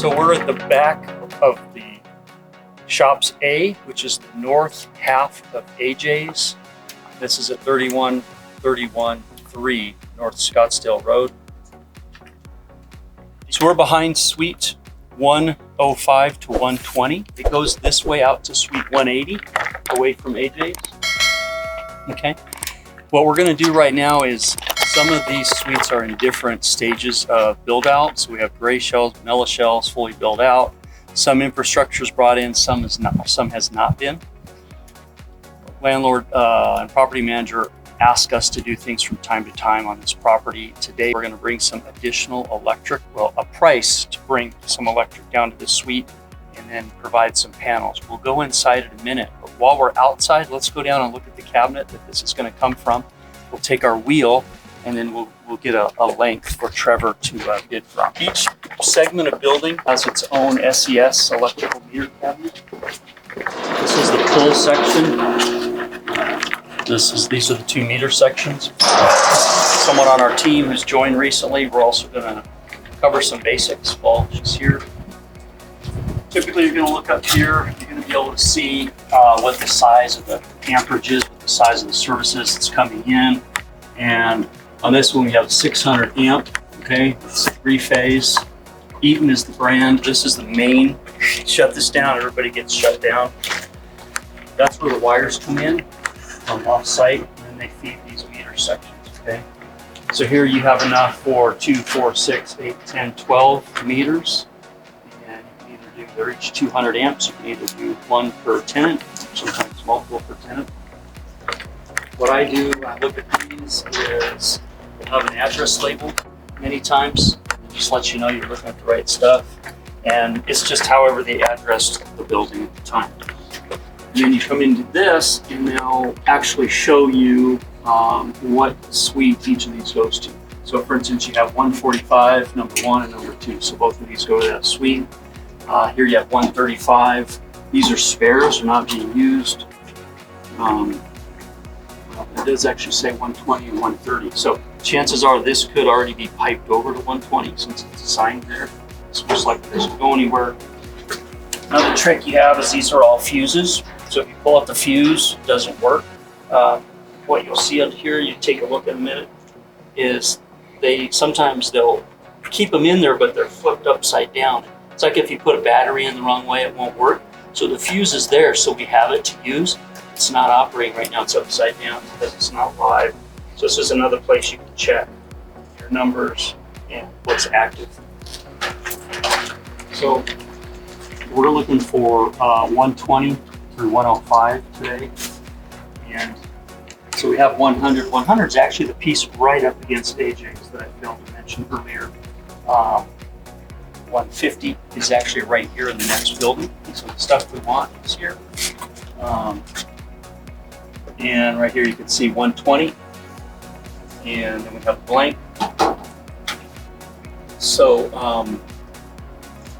So we're at the back of the Shops A, which is the north half of AJ's. This is at 31313 North Scottsdale Road. So we're behind Suite 105 to 120. It goes this way out to Suite 180, away from AJ's. Okay. What we're going to do right now is some of these suites are in different stages of build out. So we have gray shells, vanilla shells, fully built out. Some infrastructure is brought in, some has not been. Landlord and property manager ask us to do things from time to time on this property. Today, we're going to bring some additional electric, a price to bring some electric down to the suite and then provide some panels. We'll go inside in a minute, but while we're outside, let's go down and look at the cabinet that this is going to come from. We'll take our wheel and then we'll get a length for Trevor to bid from. Each segment of building has its own SES electrical meter cabinet. This is the pull section. These are the 2 meter sections. Someone on our team who's joined recently, we're also going to cover some basics while she's here. Typically, you're going to look up here, you're going to be able to see what the size of the amperage is, what the size of the services that's coming in. And on this one, we have 600 amp, okay, it's 3-phase. Eaton is the brand. This is the main. Shut this down, everybody gets shut down. That's where the wires come in from off-site, and then they feed these meter sections, okay? So here you have enough for 2, 4, 6, 8, 10, 12 meters. And you can either do, they're each 200 amps. You can either do 1 per tenant, sometimes multiple per tenant. What I do when I look at these is we'll have an address label many times. It just lets you know you're looking at the right stuff. And it's just however they addressed the building at the time. And then you come into this and they'll actually show you what suite each of these goes to. So for instance, you have 145, number 1 and number 2. So both of these go to that suite. Here you have 135. These are spares, they're not being used. It does actually say 120 and 130. So chances are this could already be piped over to 120 since it's assigned there. So just like this will go anywhere. Another trick you have is these are all fuses. So if you pull out the fuse, it doesn't work. What you'll see up here, you take a look in a minute, is sometimes they'll keep them in there, but they're flipped upside down. It's like if you put a battery in the wrong way, it won't work. So the fuse is there, so we have it to use. It's not operating right now, it's upside down because it's not live. So this is another place you can check your numbers and what's active. So we're looking for 120 through 105 today. And so we have 100. 100 is actually the piece right up against AJ's that I failed to mention earlier. 150 is actually right here in the next building. So the stuff we want is here. And right here you can see 120. And then we have blank. So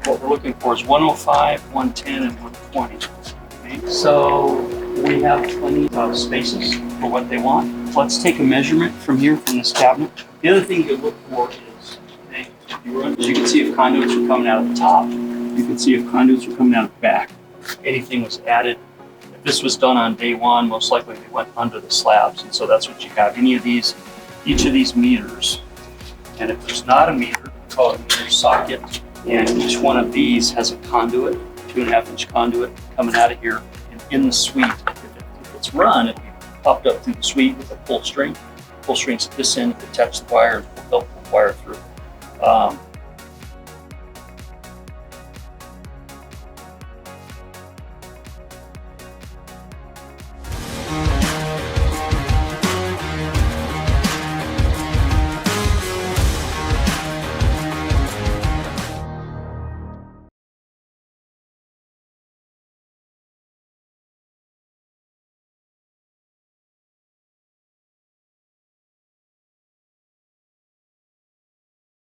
what we're looking for is 105, 110, and 120. Okay? So we have plenty of spaces for what they want. Let's take a measurement from here from this cabinet. The other thing you look for is, okay, you can see if conduits are coming out of the top. You can see if conduits are coming out of the back. Anything was added. If this was done on day 1, most likely they went under the slabs, and so that's what you have. Each of these meters, and if there's not a meter, call it a meter socket, and each one of these has a conduit, 2.5-inch conduit coming out of here, and in the suite, if it's run, it'll be popped up through the suite with a pull string. Pull string's at this end, it attach the wire, and they'll pull the wire through.